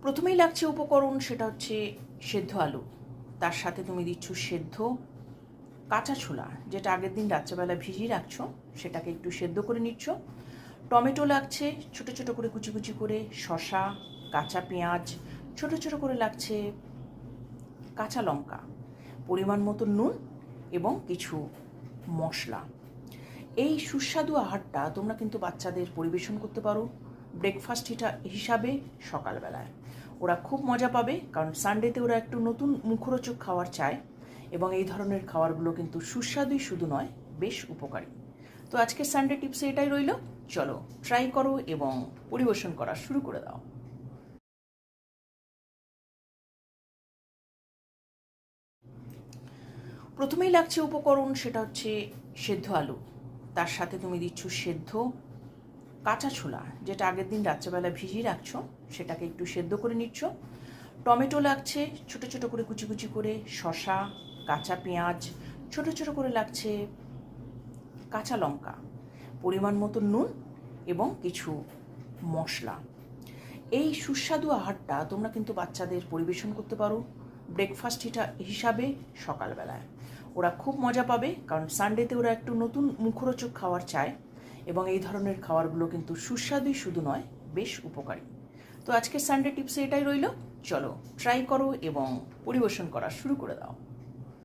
প্রথমেই লাগছে উপকরণ, সেটা হচ্ছে সেদ্ধ আলু। তার সাথে তুমি দিচ্ছ সেদ্ধ কাঁচা ছোলা, যেটা আগের দিন রাত্রেবেলা ভিজিয়ে রাখছো, সেটাকে একটু সেদ্ধ করে নিচ্ছ। টমেটো লাগছে ছোটো ছোটো করে কুচি কুচি করে, শসা, কাঁচা পেঁয়াজ, ছোটো ছোটো করে লাগছে কাঁচা লঙ্কা, পরিমাণ মতো নুন এবং কিছু মশলা। এই সুস্বাদু আহারটা তোমরা কিন্তু বাচ্চাদের পরিবেশন করতে পারো ব্রেকফাস্ট হিসাবে সকালবেলায়। ওরা খুব মজা পাবে, কারণ সানডেতে ওরা একটু নতুন মুখরোচক খাবার চায়, এবং এই ধরনের খাবারগুলো কিন্তু সুস্বাদুই শুধু নয়, বেশ উপকারী। তো আজকে সানডে টিপসে এটাই রইল। চলো ট্রাই করো এবং পরিবেশন করা শুরু করে দাও। প্রথমেই লাগছে উপকরণ, সেটা হচ্ছে সেদ্ধ আলু। তার সাথে তুমি দিচ্ছ সেদ্ধ কাঁচা ছোলা, যেটা আগের দিন রাত্রেবেলা ভিজিয়ে রাখছো, সেটাকে একটু সেদ্ধ করে নিচ্ছ। টমেটো লাগছে ছোটো ছোটো করে কুচি কুচি করে, শসা, কাঁচা পেঁয়াজ, ছোটো ছোটো করে লাগছে কাঁচা লঙ্কা, পরিমাণ মতো নুন এবং কিছু মশলা। এই সুস্বাদু আহারটা তোমরা কিন্তু বাচ্চাদের পরিবেশন করতে পারো ব্রেকফাস্ট হিসাবে সকালবেলায়। ওরা খুব মজা পাবে, কারণ সানডেতে ওরা একটু নতুন মুখরোচক খাবার চায়, এবং এই ধরনের খাবারগুলো কিন্তু সুস্বাদুই শুধু নয়, বেশ উপকারী। তো আজকের সানডে টিপসে এটাই রইল। চলো ট্রাই করো এবং পরিবেশন করা শুরু করে দাও।